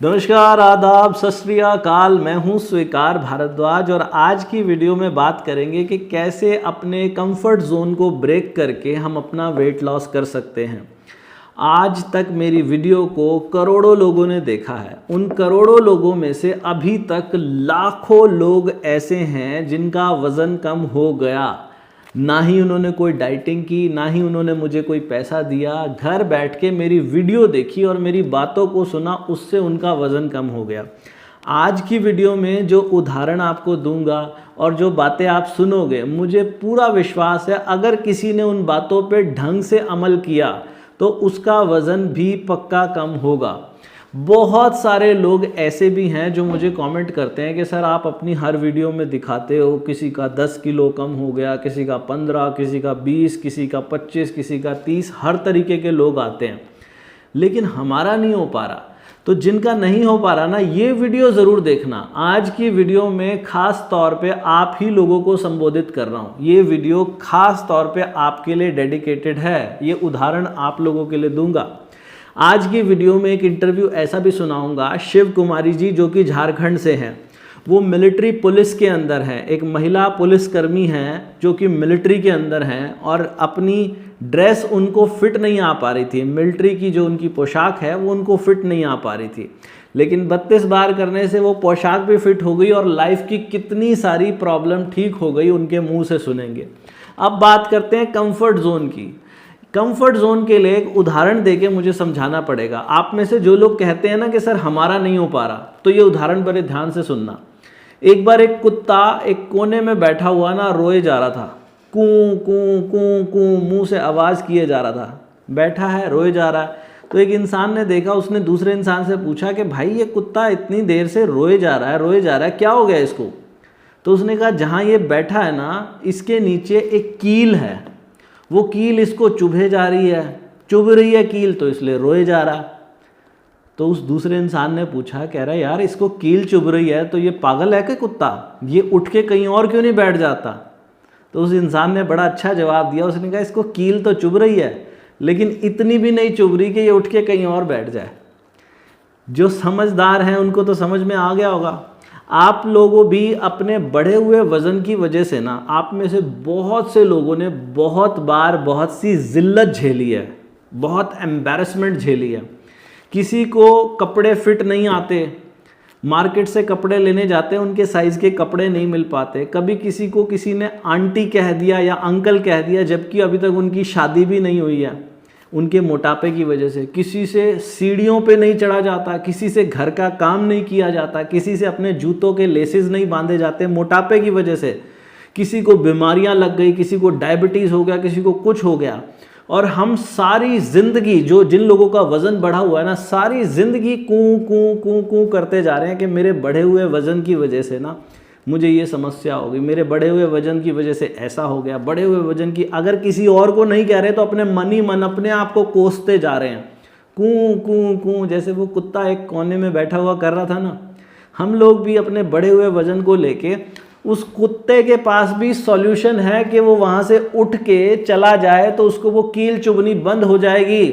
नमस्कार, आदाब, सत श्री अकाल। मैं हूं स्वीकार भारद्वाज और आज की वीडियो में बात करेंगे कि कैसे अपने कंफर्ट जोन को ब्रेक करके हम अपना वेट लॉस कर सकते हैं। आज तक मेरी वीडियो को करोड़ों लोगों ने देखा है। उन करोड़ों लोगों में से अभी तक लाखों लोग ऐसे हैं जिनका वज़न कम हो गया। ना ही उन्होंने कोई डाइटिंग की, ना ही उन्होंने मुझे कोई पैसा दिया। घर बैठ के मेरी वीडियो देखी और मेरी बातों को सुना, उससे उनका वज़न कम हो गया। आज की वीडियो में जो उदाहरण आपको दूंगा और जो बातें आप सुनोगे, मुझे पूरा विश्वास है अगर किसी ने उन बातों पे ढंग से अमल किया तो उसका वज़न भी पक्का कम होगा। बहुत सारे लोग ऐसे भी हैं जो मुझे कमेंट करते हैं कि सर आप अपनी हर वीडियो में दिखाते हो किसी का 10 किलो कम हो गया, किसी का 15, किसी का 20, किसी का 25, किसी का 30, हर तरीके के लोग आते हैं, लेकिन हमारा नहीं हो पा रहा। तो जिनका नहीं हो पा रहा ना, ये वीडियो ज़रूर देखना। आज की वीडियो में ख़ास तौर पे आप ही लोगों को संबोधित कर रहा हूँ। ये वीडियो ख़ास तौर पे आपके लिए डेडिकेटेड है। ये उदाहरण आप लोगों के लिए दूंगा। आज की वीडियो में एक इंटरव्यू ऐसा भी सुनाऊंगा, शिव कुमारी जी जो कि झारखंड से हैं। वो मिलिट्री पुलिस के अंदर हैं, एक महिला पुलिसकर्मी हैं जो कि मिलिट्री के अंदर हैं और अपनी ड्रेस उनको फिट नहीं आ पा रही थी। मिलिट्री की जो उनकी पोशाक है वो उनको फिट नहीं आ पा रही थी, लेकिन 32 बार करने से वो पोशाक भी फिट हो गई और लाइफ की कितनी सारी प्रॉब्लम ठीक हो गई, उनके मुंह से सुनेंगे। अब बात करते हैं कंफर्ट जोन की। कंफर्ट जोन के लिए एक उदाहरण देके मुझे समझाना पड़ेगा। आप में से जो लोग कहते हैं ना कि सर हमारा नहीं हो पा रहा, तो ये उदाहरण बड़े ध्यान से सुनना। एक बार एक कुत्ता एक कोने में बैठा हुआ ना रोए जा रहा था, कूं कूं कूं कूं मुंह से आवाज़ किए जा रहा था। बैठा है, रोए जा रहा है। तो एक इंसान ने देखा, उसने दूसरे इंसान से पूछा कि भाई ये कुत्ता इतनी देर से रोए जा रहा है, क्या हो गया इसको? तो उसने कहा जहाँ ये बैठा है ना, इसके नीचे एक कील है, वो कील इसको चुभे जा रही है, चुभ रही है कील, तो इसलिए रोए जा रहा। तो उस दूसरे इंसान ने पूछा, कह रहा यार इसको कील चुभ रही है तो ये पागल है कि कुत्ता, ये उठ के कहीं और क्यों नहीं बैठ जाता? तो उस इंसान ने बड़ा अच्छा जवाब दिया। उसने कहा इसको कील तो चुभ रही है, लेकिन इतनी भी नहीं चुभ रही कि ये उठ के कहीं और बैठ जाए। जो समझदार हैं उनको तो समझ में आ गया होगा। आप लोगों भी अपने बढ़े हुए वज़न की वजह से ना, आप में से बहुत से लोगों ने बहुत बार बहुत सी ज़िल्लत झेली है, बहुत एम्बैरेसमेंट झेली है। किसी को कपड़े फिट नहीं आते, मार्केट से कपड़े लेने जाते हैं, उनके साइज़ के कपड़े नहीं मिल पाते। कभी किसी को किसी ने आंटी कह दिया या अंकल कह दिया, जबकि अभी तक उनकी शादी भी नहीं हुई है, उनके मोटापे की वजह से। किसी से सीढ़ियों पे नहीं चढ़ा जाता, किसी से घर का काम नहीं किया जाता, किसी से अपने जूतों के लेसेस नहीं बांधे जाते मोटापे की वजह से। किसी को बीमारियां लग गई, किसी को डायबिटीज़ हो गया, किसी को कुछ हो गया। और हम सारी ज़िंदगी, जो जिन लोगों का वज़न बढ़ा हुआ है ना, सारी ज़िंदगी कूं कूं कूं कूं करते जा रहे हैं कि मेरे बढ़े हुए वज़न की वजह से ना मुझे ये समस्या हो गई, मेरे बढ़े हुए वज़न की वजह से ऐसा हो गया, बढ़े हुए वज़न की। अगर किसी और को नहीं कह रहे तो अपने मन ही मन अपने आप को कोसते जा रहे हैं, कूं कूं कूं, जैसे वो कुत्ता एक कोने में बैठा हुआ कर रहा था ना। हम लोग भी अपने बढ़े हुए वज़न को लेके, उस कुत्ते के पास भी सॉल्यूशन है कि वो वहाँ से उठ के चला जाए तो उसको वो कील चुभनी बंद हो जाएगी।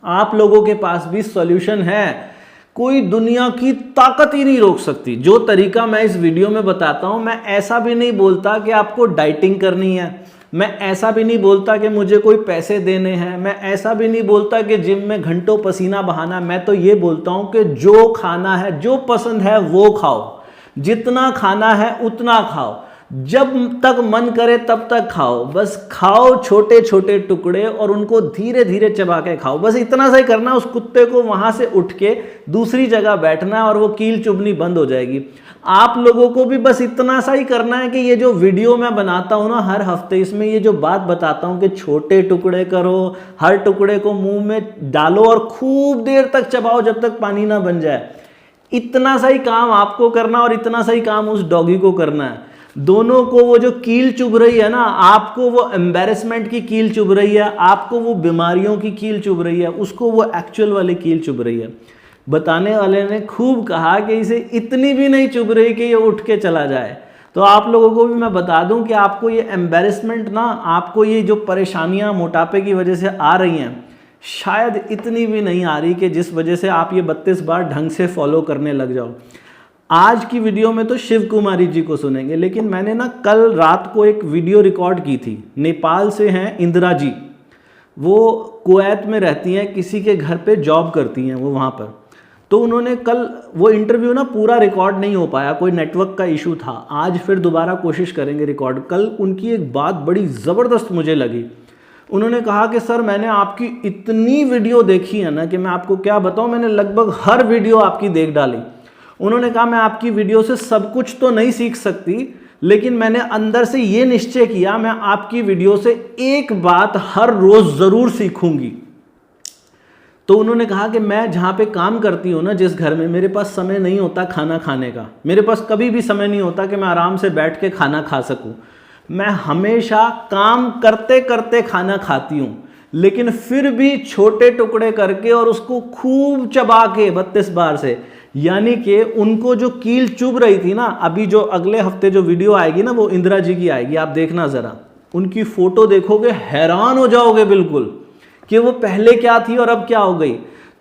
आप लोगों के पास भी सॉल्यूशन है। कोई दुनिया की ताकत ही नहीं रोक सकती। जो तरीका मैं इस वीडियो में बताता हूं, मैं ऐसा भी नहीं बोलता कि आपको डाइटिंग करनी है, मैं ऐसा भी नहीं बोलता कि मुझे कोई पैसे देने हैं, मैं ऐसा भी नहीं बोलता कि जिम में घंटों पसीना बहाना। मैं तो ये बोलता हूं कि जो खाना है, जो पसंद है वो खाओ, जितना खाना है उतना खाओ, जब तक मन करे तब तक खाओ। बस खाओ छोटे छोटे टुकड़े और उनको धीरे धीरे चबा के खाओ। बस इतना सा ही करना, उस कुत्ते को वहां से उठ के दूसरी जगह बैठना और वो कील चुभनी बंद हो जाएगी। आप लोगों को भी बस इतना सा ही करना है कि ये जो वीडियो मैं बनाता हूं ना हर हफ्ते, इसमें ये जो बात बताता हूं कि छोटे टुकड़े करो, हर टुकड़े को मुंह में डालो और खूब देर तक चबाओ जब तक पानी ना बन जाए। इतना सा ही काम आपको करना और इतना सा ही काम उस डॉगी को करना है। दोनों को वो जो कील चुभ रही है ना, आपको वो एम्बैरेसमेंट की कील चुभ रही है, आपको वो बीमारियों की कील चुभ रही है, उसको वो एक्चुअल वाली कील चुभ रही है। बताने वाले ने खूब कहा कि इसे इतनी भी नहीं चुभ रही कि ये उठ के चला जाए। तो आप लोगों को भी मैं बता दूं कि आपको ये एम्बैरेसमेंट ना, आपको ये जो परेशानियां मोटापे की वजह से आ रही हैं, शायद इतनी भी नहीं आ रही कि जिस वजह से आप ये 32 बार ढंग से फॉलो करने लग जाओ। आज की वीडियो में तो शिव कुमारी जी को सुनेंगे, लेकिन मैंने ना कल रात को एक वीडियो रिकॉर्ड की थी। नेपाल से हैं इंदिरा जी, वो कुवैत में रहती हैं, किसी के घर पे जॉब करती हैं वो वहाँ पर। तो उन्होंने कल वो इंटरव्यू ना पूरा रिकॉर्ड नहीं हो पाया, कोई नेटवर्क का इशू था। आज फिर दोबारा कोशिश करेंगे रिकॉर्ड। कल उनकी एक बात बड़ी ज़बरदस्त मुझे लगी। उन्होंने कहा कि सर मैंने आपकी इतनी वीडियो देखी है ना कि मैं आपको क्या बताऊं, मैंने लगभग हर वीडियो आपकी देख डाली। उन्होंने कहा मैं आपकी वीडियो से सब कुछ तो नहीं सीख सकती, लेकिन मैंने अंदर से ये निश्चय किया मैं आपकी वीडियो से एक बात हर रोज़ ज़रूर सीखूंगी। तो उन्होंने कहा कि मैं जहाँ पे काम करती हूँ ना, जिस घर में, मेरे पास समय नहीं होता खाना खाने का। मेरे पास कभी भी समय नहीं होता कि मैं आराम से बैठ के खाना खा सकूँ। मैं हमेशा काम करते करते खाना खाती हूँ, लेकिन फिर भी छोटे टुकड़े करके और उसको खूब चबा के 32 बार से। यानी कि उनको जो कील चुभ रही थी ना, अभी जो अगले हफ्ते जो वीडियो आएगी ना वो इंदिरा जी की आएगी, आप देखना ज़रा, उनकी फ़ोटो देखोगे हैरान हो जाओगे बिल्कुल कि वो पहले क्या थी और अब क्या हो गई।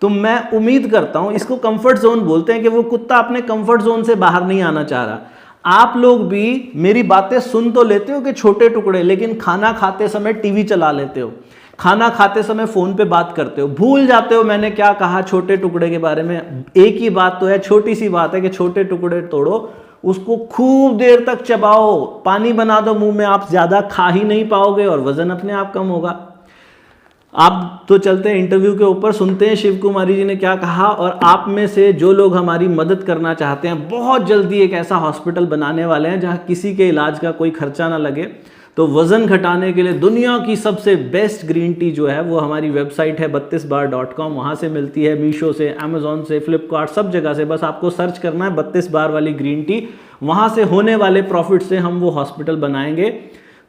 तो मैं उम्मीद करता हूँ, इसको कंफर्ट जोन बोलते हैं कि वो कुत्ता अपने कंफर्ट जोन से बाहर नहीं आना चाह रहा। आप लोग भी मेरी बातें सुन तो लेते हो कि छोटे टुकड़े, लेकिन खाना खाते समय टीवी चला लेते हो, खाना खाते समय फ़ोन पे बात करते हो, भूल जाते हो मैंने क्या कहा छोटे टुकड़े के बारे में। एक ही बात तो है, छोटी सी बात है कि छोटे टुकड़े तोड़ो, उसको खूब देर तक चबाओ, पानी बना दो मुंह में, आप ज़्यादा खा ही नहीं पाओगे और वज़न अपने आप कम होगा। आप तो चलते हैं इंटरव्यू के ऊपर, सुनते हैं शिव कुमारी जी ने क्या कहा। और आप में से जो लोग हमारी मदद करना चाहते हैं, बहुत जल्दी एक ऐसा हॉस्पिटल बनाने वाले हैं जहां किसी के इलाज का कोई खर्चा ना लगे। तो वज़न घटाने के लिए दुनिया की सबसे बेस्ट ग्रीन टी जो है वो हमारी वेबसाइट है 32bar.com, वहाँ से मिलती है, मीशो से, अमेजोन से, फ्लिपकार्ट, सब जगह से। बस आपको सर्च करना है 32 बार वाली ग्रीन टी, वहाँ से होने वाले प्रॉफिट से हम वो हॉस्पिटल बनाएंगे।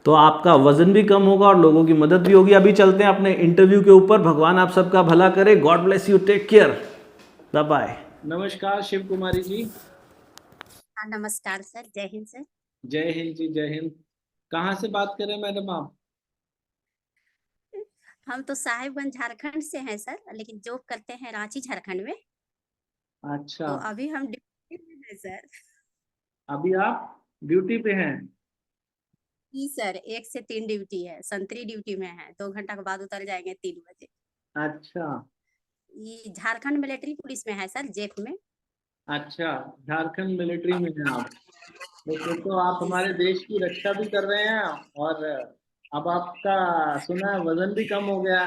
तो आपका वजन भी कम होगा और लोगों की मदद भी होगी। अभी चलते हैं अपने इंटरव्यू के ऊपर। भगवान आप सबका भला करे। God bless you, take care, bye bye. नमस्कार शिव कुमारी जी। हाँ नमस्कार सर, जय हिंद सर। जय हिंद जी, जय हिंद। कहाँ से बात कर रहे हैं मैडम आप? हम तो साहिबगंज झारखंड से हैं सर, लेकिन जॉब करते हैं रांची झारखंड में। अच्छा, तो अभी हम ड्यूटी में हैं सर। अभी आप ड्यूटी पे हैं? जी सर, 1 से 3 ड्यूटी है, संतरी ड्यूटी में है, 2 घंटा के बाद उतर जाएंगे 3 बजे। अच्छा ये झारखंड मिलिट्री पुलिस में है सर, जेफ में। अच्छा, झारखंड मिलिट्री में हैं आप? तो फिर तो आप जी हमारे सर। देश की रक्षा भी कर रहे हैं, और अब आपका सुना है वजन भी कम हो गया।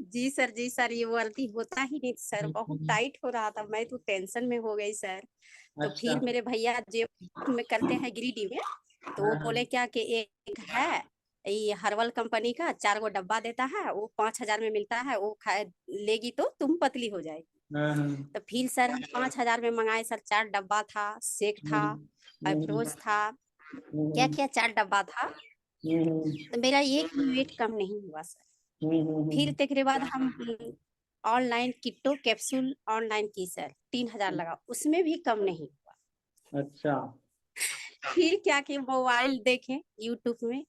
जी सर, जी सर, ये वर्दी होता ही नहीं सर, बहुत हम्म, टाइट हो रहा था, मैं तो टेंशन में हो गई सर। तो अच्छा। फिर मेरे भैया जेब में करते हैं गिरिडीह में, तो वो हाँ हाँ बोले क्या कि एक है ये हर्बल कंपनी का, 4 गो डब्बा देता है, वो 5,000 में मिलता है, वो खाए लेगी तो तुम पतली हो जाएगी। हाँ हाँ, तो फिर सर हम 5,000 में मंगाए सर, 4 डब्बा था, शेक था, हम्म, हम्म, अफरोज था, क्या हम्म, क्या 4 डब्बा था। हम्म, तो मेरा एक भी वेट कम नहीं हुआ सर। फिर हम्म, तेकरे बाद हम ऑनलाइन किट्टो कैप्सूल ऑनलाइन की सर, 3,000 लगा, उसमें भी कम नहीं हुआ। अच्छा। फिर क्या कि मोबाइल देखें यूट्यूब में,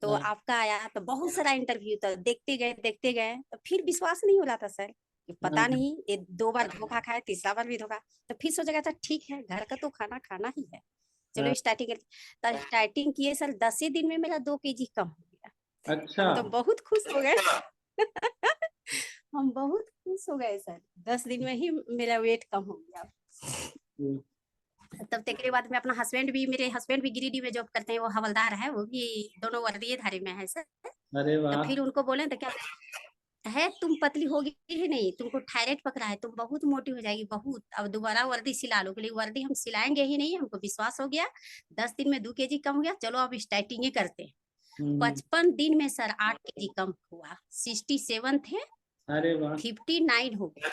तो हाँ, आपका आया, तो बहुत सारा इंटरव्यू था, देखते गए, तो फिर विश्वास नहीं हो रहा था सर कि पता हाँ, नहीं, ये 2 बार धोखा खाए, तीसरा बार भी धोखा। तो फिर सोचा गया था ठीक है, घर का तो खाना खाना ही है, हाँ, चलो स्टार्टिंग करते। तो स्टार्टिंग किए सर, 10 ही दिन में मेरा 2 केजी कम हो गया। अच्छा। हम तो बहुत खुश हो गए। हम बहुत खुश हो गए सर, 10 दिन में ही मेरा वेट कम हो गया। हम्म, तब तक के बाद में अपना हस्बैंड भी, मेरे हस्बैंड भी गिरिडीह में जॉब करते हैं, वो हवलदार है, वो भी दोनों वर्दीय धारी में है सर। अरे तो वाह। फिर उनको बोले तो क्या है, तुम पतली होगी ही नहीं, तुमको थायराइड पकड़ा है, तुम बहुत मोटी हो जाएगी बहुत, अब दोबारा वर्दी सिला लो। बोले वर्दी हम सिलाएंगे ही नहीं, हमको विश्वास हो गया, 10 दिन में 2 केजी कम हो गया, चलो अब स्टार्टिंग ही करते हैं। हम्म, 55 दिन में सर 8 केजी कम हुआ, 67 थे, अरे वाह, 59 हो गए।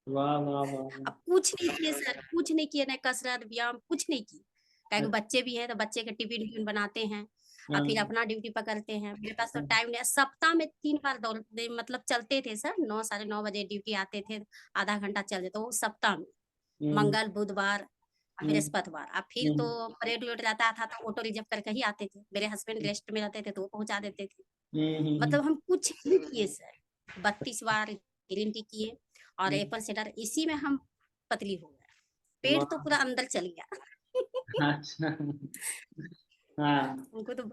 वाह वाह वाह वाह। अब कुछ नहीं किए सर, कुछ नहीं किए, ना कसरत व्यायाम कुछ नहीं की, क्योंकि अच्छा, बच्चे भी हैं, तो बच्चे के टिफिन विफिन बनाते हैं और फिर हाँ, अपना ड्यूटी पकड़ते हैं। मेरे पास तो हाँ, टाइम नहीं, सप्ताह में 3 बार दौड़ मतलब चलते थे सर, 9 साढ़े 9 बजे ड्यूटी आते थे, आधा घंटा चल जाता, वो सप्ताह में, हम्म, मंगल बुधवार और हम्म, बृहस्पतिवार। अब फिर तो हम्म, परेड वेड रहता था तो ऑटो रिजर्व करके ही आते थे, मेरे हस्बैंड रेस्ट में रहते थे तो वो पहुंचा देते थे। हम्म, मतलब हम कुछ नहीं किए सर, 32 बार ग्रीन टी किए और हम्म, एप्पल साइडर, इसी में हम पतली हो गए। पेट तो वाह। पूरा अंदर चल गया। अच्छा। हाँ। उनको तो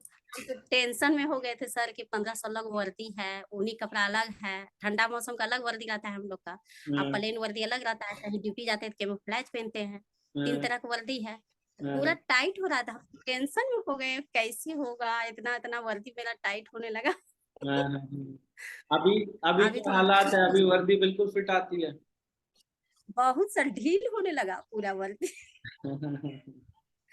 टेंशन में हो गए थे सर कि 15-16 लोग वर्दी है, ऊनी कपड़ा अलग है, ठंडा मौसम का अलग वर्दी रहता है हम लोग का, अब हाँ, प्लेन वर्दी अलग रहता है, कहीं ड्यूटी जाते हैं तो कैमोफ्लेज पहनते हैं, 3 हाँ, तरह की वर्दी है। तो पूरा हाँ, टाइट हो रहा था, टेंशन में हो गए कैसे होगा, इतना इतना वर्दी मेरा टाइट होने लगा। हाँ, हाँ, हाँ। अभी अभी अभी क्या थोड़ा हालात है? ठीक, अभी वर्दी बिल्कुल फिट आती है। बहुत सर ढील होने लगा पूरा वर्दी। हाँ,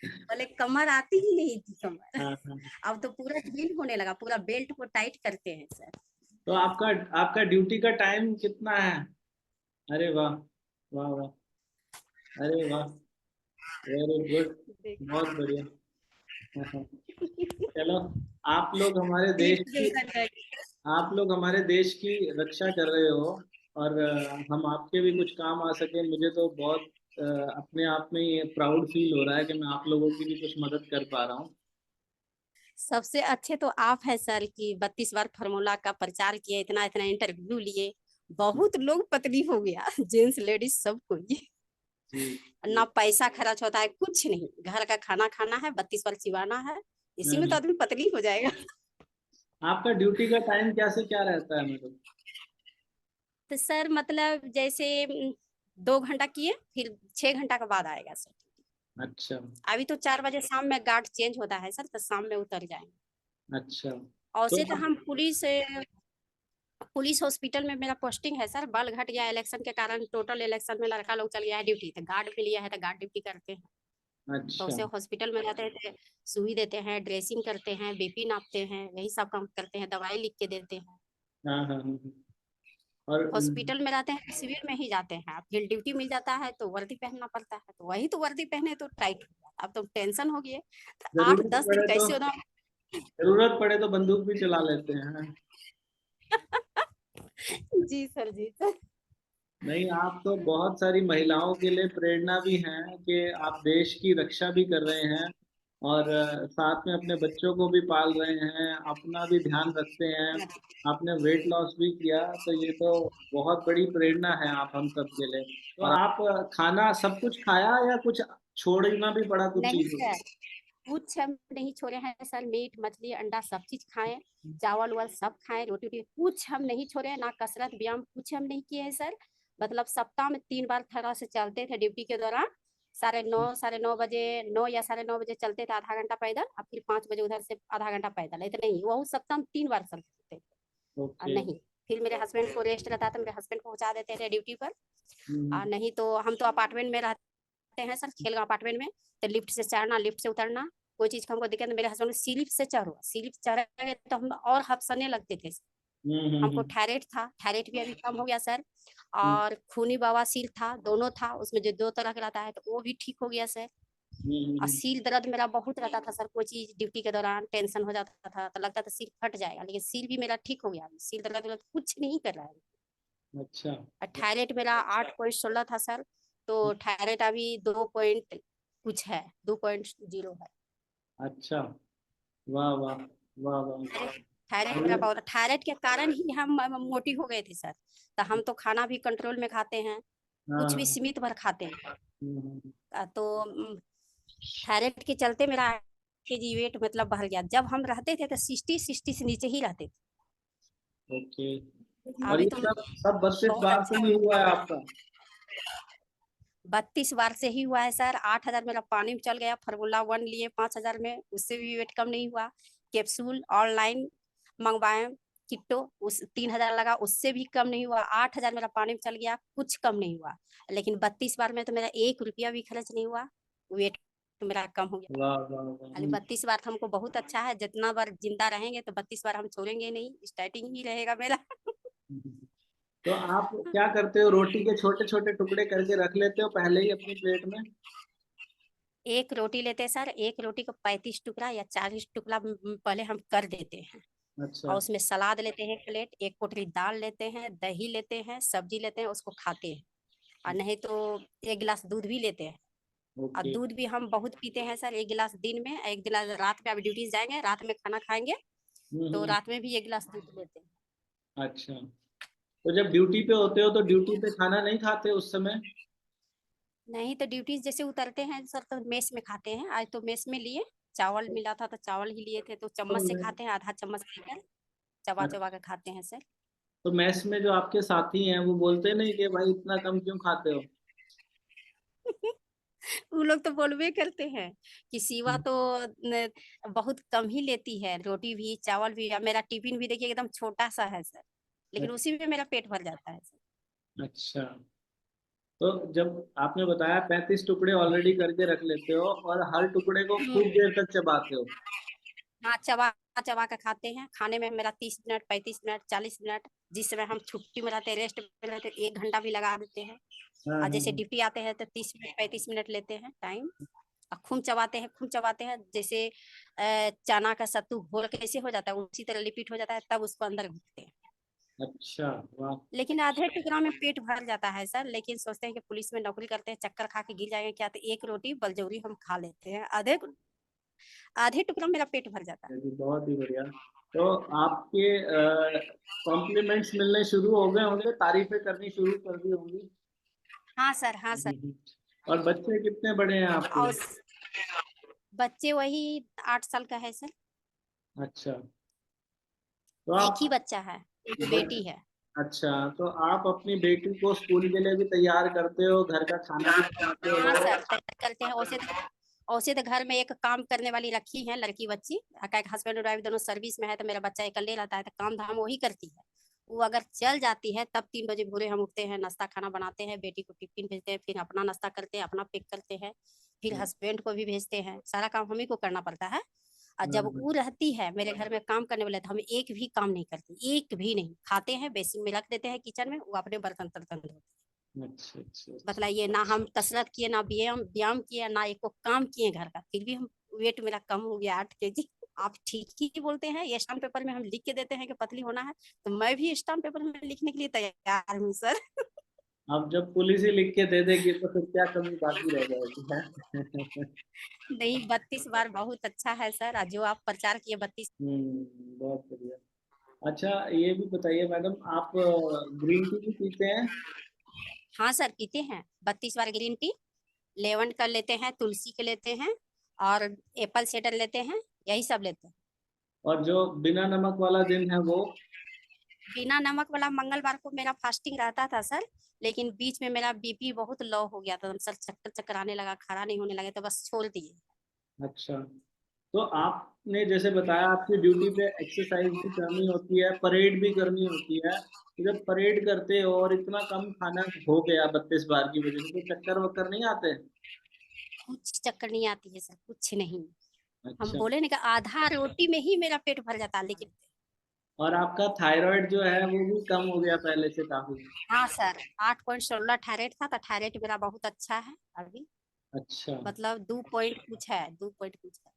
पहले कमर आती ही नहीं थी कमर, हाँ, हाँ। अब तो पूरा ढील होने लगा, पूरा बेल्ट को टाइट करते हैं सर। तो आपका आपका ड्यूटी का टाइम कितना है? अरे वाह, वाह वाह, अरे वाह, वेरी गुड, देखिए। बहुत बढ़िया। चलो, आप लोग हमारे देश तीर की जैसा लगे। आप लोग हमारे देश की रक्षा कर रहे हो, और हम आपके भी कुछ काम आ सके, मुझे तो बहुत अपने आप में ये प्राउड फील हो रहा है कि मैं आप लोगों की भी कुछ मदद कर पा रहा हूँ। सबसे अच्छे तो आप है सर कि 32 बार फार्मूला का प्रचार किए, इतना इतना इंटरव्यू लिए, बहुत लोग पतली हो गया, जेंट्स लेडीज सब कोई। जी, ना जी। पैसा खर्च होता है, कुछ नहीं, घर का खाना खाना है, 32 बार चिबाना है, इसी में तो आदमी पतली हो जाएगा। आपका ड्यूटी का टाइम क्या से क्या रहता है मतलब? तो सर मतलब जैसे 2 घंटा किए, फिर 6 घंटा के बाद आएगा सर। अच्छा, अभी तो 4 बजे शाम में गार्ड चेंज होता है सर, तो शाम में उतर जाएंगे। अच्छा। और तो से तो हम पुलिस हॉस्पिटल में मेरा पोस्टिंग है सर, बल घट गया इलेक्शन के कारण, टोटल इलेक्शन में लड़का लोग चल गया है ड्यूटी, तो गार्ड पे लिया है, तो गार्ड ड्यूटी करते हैं। तो अच्छा। उसे हॉस्पिटल में रहते थे, सुई देते हैं, ड्रेसिंग करते हैं, बीपी नापते हैं, यही सब काम करते हैं, दवाई लिख के देते हैं। हाँ, हाँ, हाँ, हाँ। और हॉस्पिटल में रहते हैं, सिविल में ही जाते हैं, अब फिर ड्यूटी मिल जाता है तो वर्दी पहनना पड़ता है, तो वही तो वर्दी पहने तो टाइट हो गया, अब तो टेंशन हो गई है, तो आठ जरूरत दस दिन पड़े तो कैसे होना। जरूरत पड़े तो बंदूक भी चला लेते हैं। जी सर, जी सर। नहीं, आप तो बहुत सारी महिलाओं के लिए प्रेरणा भी हैं कि आप देश की रक्षा भी कर रहे हैं, और साथ में अपने बच्चों को भी पाल रहे हैं, अपना भी ध्यान रखते हैं। आपने वेट लॉस भी किया, तो ये तो बहुत बड़ी प्रेरणा है आप हम सब के लिए। तो आप खाना सब कुछ खाया या कुछ छोड़ना भी पड़ा कुछ नहीं चीज़ों? सर, कुछ हम नहीं छोड़े हैं सर, मीट मछली अंडा सब चीज खाएं, चावल वावल सब खाएं, रोटी रोटी कुछ हम नहीं छोड़े हैं, ना कसरत व्यायाम कुछ हम नहीं किए हैं सर। मतलब सप्ताह में 3 बार थोड़ा से चलते थे ड्यूटी के दौरान, 9:30 साढ़े 9 बजे, 9 या 9:30 बजे चलते थे आधा घंटा पैदल, और फिर 5 बजे उधर से आधा घंटा पैदल, इतना ही, वो सप्ताह में 3 बार चलते थे। और ओके। नहीं, फिर मेरे हस्बैंड को रेस्ट रहता था, मेरे हस्बैंड पहुंचा देते थे ड्यूटी पर। और हम्म, नहीं तो हम तो अपार्टमेंट में रहते हैं सर, खेल अपार्टमेंट में, तो लिफ्ट से चढ़ना लिफ्ट से उतरना, कोई चीज का हमको दिक्कत नहीं, मेरे हस्बैंड सीलिप से चढ़ो, सीलिप चढ़ेंगे तो हम और हफसने लगते थे। हम्म, हमको थायराइड था, थायराइड भी अभी कम हो गया सर, और खूनी बवासीर था, दोनों था, उसमें जो 2 तरह का रहता है, तो वो भी ठीक हो गया सर। और हम्म। सील दर्द मेरा बहुत रहता था सर, कोई चीज ड्यूटी के दौरान टेंशन हो जाता था तो लगता था सील फट जाएगा, लेकिन सील भी मेरा ठीक हो गया, सील दर्द वर्द कुछ नहीं कर रहा है। अच्छा, और थायराइड मेरा 8.16 था सर, तो थायराइड अभी 2 पॉइंट कुछ है, 2.0 है। अच्छा। वाह वाह, वाह वाह। थायराइड मेरा अरे, बहुत, थायराइड के कारण ही हम मोटी हो गए थे सर, तो हम तो खाना भी कंट्रोल में खाते हैं, कुछ भी हाँ। सीमित भर खाते हैं। हम्म, तो थायराइड के चलते मेरा केजी वेट मतलब बढ़ गया, जब हम रहते थे तो 60 से नीचे ही रहते ओके। थे, और अभी ये तो सब 32 बहुत बार अच्छा से ही है। हुआ है आपका? 32 बार से ही हुआ है सर, 8,000 मेरा पानी में चल गया, फार्मूला 1 लिए 5,000 में, उससे भी वेट कम नहीं हुआ। कैप्सूल ऑनलाइन मंगवाए, किट्टो, उस 3,000 लगा, उससे भी कम नहीं हुआ, 8,000 मेरा पानी में चल गया, कुछ कम नहीं हुआ। लेकिन 32 बार में तो मेरा 1 रुपया भी खर्च नहीं हुआ, वेट मेरा कम हो गया। वाह वाह वाह। खाली 32 बार तो हमको बहुत अच्छा है, जितना बार जिंदा रहेंगे तो 32 बार हम छोड़ेंगे नहीं, स्टार्टिंग ही रहेगा मेरा। हम्म। तो आप क्या करते हो? रोटी के छोटे छोटे टुकड़े करके रख लेते हो पहले ही अपनी प्लेट में? एक रोटी लेते हैं सर, एक रोटी को 35 टुकड़ा या 40 टुकड़ा पहले हम कर देते हैं, अच्छा। और उसमें सलाद लेते हैं, एक प्लेट, एक पोटली दाल लेते हैं, दही लेते हैं, सब्जी लेते हैं, उसको खाते हैं। और नहीं तो 1 गिलास दूध भी लेते हैं। और ओके। दूध भी हम बहुत पीते हैं सर, 1 गिलास दिन में, 1 गिलास रात में, अभी ड्यूटी जाएंगे रात में खाना खाएंगे, तो हम्म। रात में भी 1 गिलास दूध लेते हैं। अच्छा। तो जब ड्यूटी पे होते हो तो ड्यूटी पे खाना नहीं खाते उस समय? नहीं तो ड्यूटी जैसे उतरते हैं सर तो मेस में खाते हैं। आज तो मेस में लिए, चावल मिला था तो चावल ही लिए थे, तो तो चम्मच से खाते हैं, आधा चम्मच लेकर चबा चबा के खाते हैं सर। तो मेस में जो आपके साथी हैं वो बोलते नहीं कि भाई इतना कम क्यों खाते हो? वो लोग तो बोलबे करते हैं कि शिवा तो बहुत कम ही लेती है, रोटी भी चावल भी। अब मेरा टिफिन भी देखिए एकदम छोटा सा है सर, लेकिन उसी में मेरा पेट भर जाता है सर। अच्छा, तो जब आपने बताया 35 टुकड़े ऑलरेडी करके रख लेते हो और हर टुकड़े को खूब हम्म। देर तक चबाते हो? हाँ, चबा चबा के खाते हैं। खाने में मेरा 30 मिनट 35 मिनट 40 मिनट, जिस समय हम छुट्टी में रहते हैं, रेस्ट में रहते हैं, 1 घंटा भी लगा देते हैं। हाँ और हाँ जैसे ड्यूटी आते हैं तो 30 मिनट 35 मिनट लेते हैं टाइम। और खून चबाते हैं, खून चबाते हैं, जैसे चना का सत्तू घोल कैसे हो जाता है उसी तरह रिपीट हो जाता है, तब उसको अंदर घुसते हैं। अच्छा, वाह। लेकिन आधे टुकड़ा में पेट भर जाता है सर, लेकिन सोचते हैं कि पुलिस में नौकरी करते हैं, चक्कर खा के गिर जाएंगे क्या, तो एक रोटी बलजौरी हम खा लेते हैं। आधे आधे टुकड़ा मेरा पेट भर जाता है। जी, बहुत ही बढ़िया। तो आपके कॉम्प्लीमेंट्स मिलने शुरू हो गए होंगे, तारीफें करनी शुरू कर दी होंगी। हाँ सर, हाँ सर। और बच्चे कितने बड़े हैं आपके? और बच्चे वही 8 साल का है सर। अच्छा, तो एक ही आप बच्चा है, एक बेटी है। अच्छा, तो आप अपनी बेटी को स्कूल के लिए भी तैयार करते हो, घर का खाना भी बनाते हाँ हो? सर, तैयार करते हैं। औसे तो घर में एक काम करने वाली रखी है, लड़की बच्ची। हस्बैंड और वाइफ दोनों सर्विस में है, तो मेरा बच्चा अकेले रहता है, तो काम धाम वही करती है। वो अगर चल जाती है तब 3 बजे भोरे हम उठते हैं, नाश्ता खाना बनाते हैं, बेटी को टिफिन भेजते हैं, फिर अपना नाश्ता करते हैं, अपना पैक करते हैं, फिर हस्बैंड को भी भेजते हैं। सारा काम हम ही को करना पड़ता है। और जब हाँ, वो रहती है मेरे घर में काम करने वाले, तो हम एक भी काम नहीं करते, एक भी नहीं। खाते हैं, बेसिन में रख देते हैं किचन में, वो अपने बर्तन तर्तन धोते हैं। अच्छा अच्छा अच्छा। बतलाइए, ना हम कसरत किए, ना व्यायाम व्यायाम किए, ना एको काम किए घर का, फिर भी हम वेट मेरा कम हो गया 8 kg। आप ठीक ही बोलते हैं, ये स्टाम्प पेपर में हम लिख के देते हैं कि पतली होना है, तो मैं भी स्टाम्प पेपर में लिखने के लिए तैयार हूँ सर। अब जब पुलिस ही लिख के दे देगी तो फिर क्या कमी बाकी रह जाएगी है? नहीं, 32 बार बहुत अच्छा है सर, और जो आप प्रचार किए 32। बहुत बढ़िया। अच्छा, ये भी बताइए मैडम, आप ग्रीन टी भी पीते हैं? हाँ सर, पीते हैं 32 बार ग्रीन टी। लेवन कर लेते हैं, तुलसी के लेते हैं, और एप्पल साइडर लेते हैं, यही सब लेते हैं। और जो बिना नमक वाला दिन है वो? बिना नमक वाला मंगलवार को मेरा फास्टिंग रहता था सर, लेकिन बीच में मेरा बीपी बहुत लो हो गया था सर, चक्कर चक्कर आने लगा, खड़ा नहीं होने लगे, तो बस छोड़ दिए। अच्छा, तो आपने जैसे बताया आपकी ड्यूटी पे एक्सरसाइज भी करनी होती है, परेड भी करनी होती है, तो जब परेड करते हो और इतना कम खाना हो गया 32 बार की वजह से, तो चक्कर वक्कर नहीं आते? कुछ चक्कर नहीं आती है सर, कुछ नहीं। हम अच्छा, बोले ना कि आधा रोटी में ही मेरा पेट भर जाता, लेकिन और आपका थायराइड जो है वो भी कम हो गया पहले से काफी? हाँ सर, 8.16 थायराइड था, तो थायराइड मेरा बहुत अच्छा है अभी। अच्छा, मतलब 2 पॉइंट कुछ है, 2 पॉइंट कुछ है।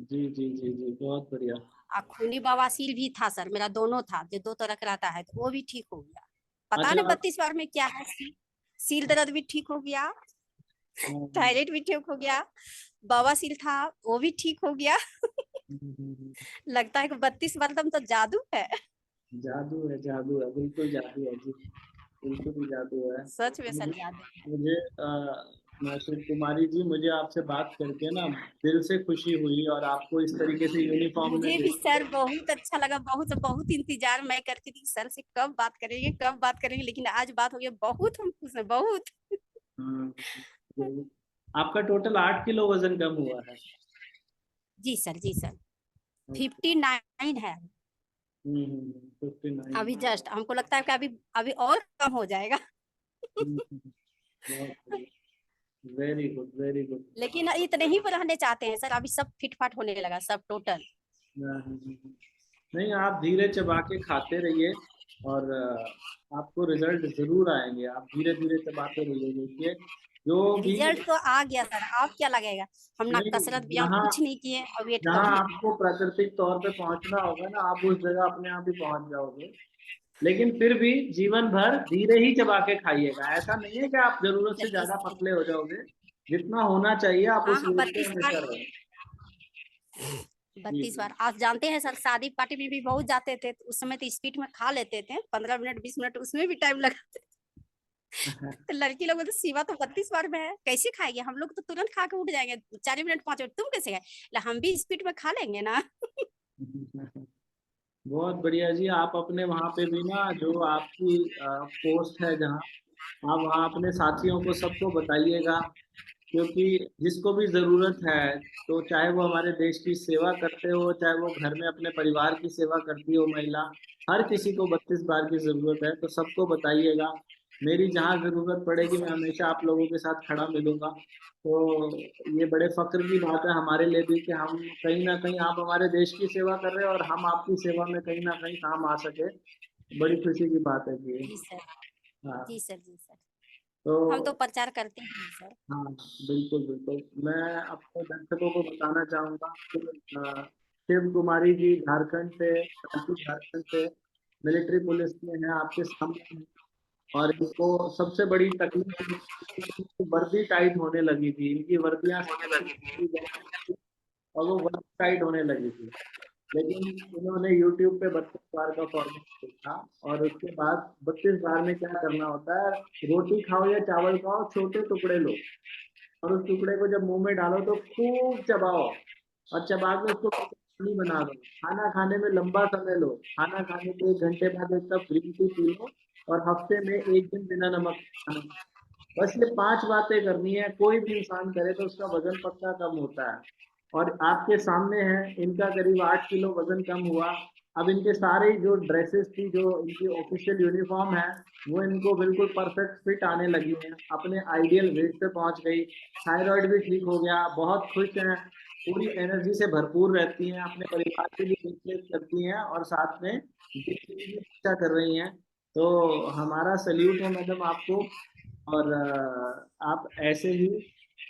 जी जी जी जी, बहुत बढ़िया। और खूनी बवासीर भी था सर, मेरा दोनों था, जो 2 तरह का रहता है, तो वो भी ठीक हो गया। पता अच्छा नहीं 32 बार में क्या है, सील दर्द भी ठीक हो गया, हम्म, थायराइड भी ठीक हो गया, बवासीर था वो भी ठीक हो गया। हम्म, हम्म, लगता है कि 32 बार दम तो जादू है। जादू है, बिल्कुल जादू है जी, बिल्कुल ही जादू है। सच में सर मुझे जादू है। मुझे शिव कुमारी जी, मुझे आपसे बात करके ना दिल से खुशी हुई, और आपको इस तरीके से यूनिफॉर्म में मुझे भी देख सर के। बहुत अच्छा लगा, बहुत बहुत इंतजार मैं करती थी सर से, कब बात करेंगे कब बात करेंगे, लेकिन आज बात हो गई, बहुत हम खुश हैं, बहुत। हाँ, जरूर। आपका टोटल 8 किलो वजन कम हुआ है? जी सर, जी सर। 59 है 59। अभी, जस्ट हमको लगता है कि अभी अभी और कम हो जाएगा। बहुत बढ़िया, वेरी गुड वेरी गुड। लेकिन इतने ही पर रहने चाहते हैं सर, अभी सब फिटफाट होने लगा सब टोटल। नहीं, आप धीरे चबा के खाते रहिए, और आपको रिजल्ट जरूर आएंगे। आप धीरे धीरे चबाते रहिए, देखिए जो भी। रिजल्ट तो आ गया सर, आप क्या लगेगा, हम ना नहीं, कसरत व्यायाम जहाँ कुछ नहीं किए और वेट जहाँ कम हो गया। आपको प्राकृतिक तौर पे पहुंचना होगा ना, आप उस जगह अपने आप ही पहुंच जाओगे। लेकिन फिर भी जीवन भर धीरे ही चबा के खाइएगा। ऐसा नहीं है कि आप जरूरत से चलिए ज्यादा सर। पतले हो जाओगे, जितना होना चाहिए आप हाँ उस हाँ, वेट पे 32 बार। हमेशा रहो। 32 बार। आप जानते हैं सर, शादी पार्टी में भी बहुत जाते थे, तो उस समय तो स्पीड में खा लेते थे, 15 मिनट 20 मिनट उसमें भी टाइम लगाते थे। तो लड़की लोग तो सीमा तो 32 बार में है, कैसे खाएंगे? हम लोग तो तुरंत खा के उठ जाएंगे, 4 मिनट 5 मिनट, तुम कैसे खाए? हम भी स्पीड में खा लेंगे ना। बहुत बढ़िया जी। आप अपने वहाँ पे भी ना, जो आपकी पोस्ट है जहाँ, आप वहाँ अपने साथियों को सबको बताइएगा, क्योंकि जिसको भी जरूरत है, तो चाहे वो हमारे देश की सेवा करते हो, चाहे वो घर में अपने परिवार की सेवा करती हो महिला, हर किसी को 32 बार की जरूरत है, तो सबको बताइएगा। मेरी जहाँ जरूरत जी पड़ेगी मैं सर। हमेशा आप लोगों के साथ खड़ा मिलूंगा। तो ये बड़े फक्र की बात है हमारे लिए भी कि हम कहीं ना कहीं, आप हमारे देश की सेवा कर रहे हैं और हम आपकी सेवा में कहीं ना कहीं काम आ सके। बड़ी खुशी की बात है कि ये। जी सर। हाँ। जी सर। जी सर। तो हम तो प्रचार करते हैं सर। हाँ, बिल्कुल बिल्कुल। मैं अपने दर्शकों को बताना चाहूंगा कि शिव कुमारी जी झारखंड से, रांची झारखंड से मिलिट्री पुलिस में है, आपके सामने हैं। और इनको सबसे बड़ी तकलीफ ये थी कि इनकी वर्दी टाइट होने लगी थी, इनकी वर्दियां और वो वर्दी टाइट होने लगी थी। लेकिन इन्होंने यूट्यूब पे 32 बार का फॉर्मूला देखा, और उसके बाद 32 बार में क्या करना होता है, रोटी खाओ या चावल खाओ, छोटे टुकड़े लो, और उस टुकड़े को जब मुंह में डालो तो खूब चबाओ, और चबा के उसको पानी बना दो। खाना खाने में लंबा समय लो, खाना खाने के 1 घंटे बाद एक cup green tea P low, और हफ्ते में एक दिन बिना नमक खाना। बस ये 5 बातें करनी है, कोई भी इंसान करे तो उसका वजन पक्का कम होता है। और आपके सामने है, इनका करीब 8 किलो वजन कम हुआ। अब इनके सारे जो ड्रेसेस थी, जो इनकी ऑफिशियल यूनिफॉर्म है, वो इनको बिल्कुल परफेक्ट फिट आने लगी हैं, अपने आइडियल वेट पे पहुंच गई। थायराइड भी ठीक हो गया, बहुत खुश हैं, पूरी एनर्जी से भरपूर रहती हैं, अपने परिवार की भी देखरेख करती हैं, और साथ में देश की भी रक्षा कर रही हैं। तो हमारा सल्यूट है मैडम आपको। और आप ऐसे ही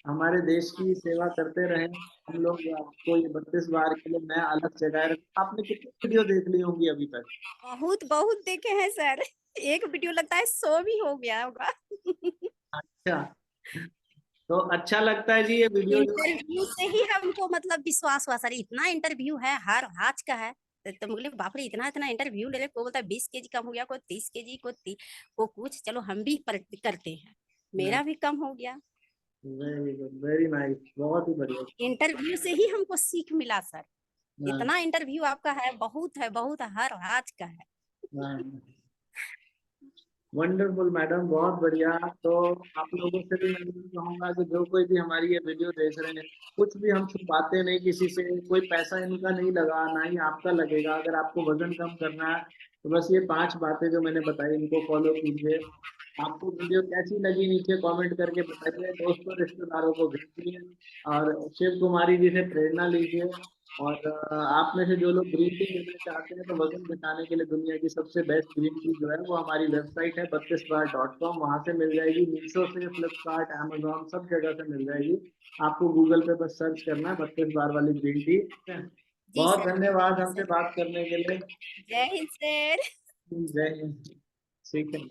हमारे देश की सेवा करते रहें। हम लोग आपको ये 32 बार के लिए मैं अलग जगह रख, आपने कितनी वीडियो देख ली होंगी अभी तक? बहुत बहुत देखे हैं सर। एक वीडियो लगता है 100 भी हो गया होगा। अच्छा। तो अच्छा लगता है जी ये वीडियो जो। इंटरव्यू से ही हमको मतलब विश्वास हुआ सर, इतना इंटरव्यू है, हर आज का है। तो बोले बाप रे, इतना इतना इंटरव्यू ले रहे, कोई बोलता है 20 केजी कम हो गया, कोई 30 केजी, को कुछ, चलो हम भी करते हैं, मेरा भी कम हो गया। वेरी गुड, वेरी नाइस, बहुत ही बढ़िया। इंटरव्यू से ही हमको सीख मिला सर। हाँ इतना इंटरव्यू आपका है, बहुत है, बहुत हर आज का है। हाँ। वंडरफुल मैडम, बहुत बढ़िया। तो आप लोगों से भी मैं यही कहूंगा कि जो कोई भी हमारी ये वीडियो देख रहे हैं, कुछ भी हम छुपाते नहीं किसी से, कोई पैसा इनका नहीं लगा, ना ही आपका लगेगा। अगर आपको वजन कम करना है तो बस ये 5 बातें जो मैंने बताई, इनको फॉलो कीजिए। आपको वीडियो कैसी लगी नीचे कमेंट करके बताइए, दोस्तों रिश्तेदारों को भेजिए, और शिव कुमारी जी से प्रेरणा लीजिए। और आप में से जो लोग ग्रीन टी लेना चाहते हैं, तो वजन घटाने के लिए दुनिया की सबसे बेस्ट ग्रीन टी जो है वो हमारी वेबसाइट है 32बार.com, वहां से मिल जाएगी। मीशो से, फ्लिपकार्ट, अमेजोन, सब जगह से मिल जाएगी। आपको गूगल पे बस सर्च करना है 32 बार वाली ग्रीन टी। जी बहुत सर। धन्यवाद जी हमसे सर। बात करने के लिए। जय हिंद सर। जय हिंद। ठीक है।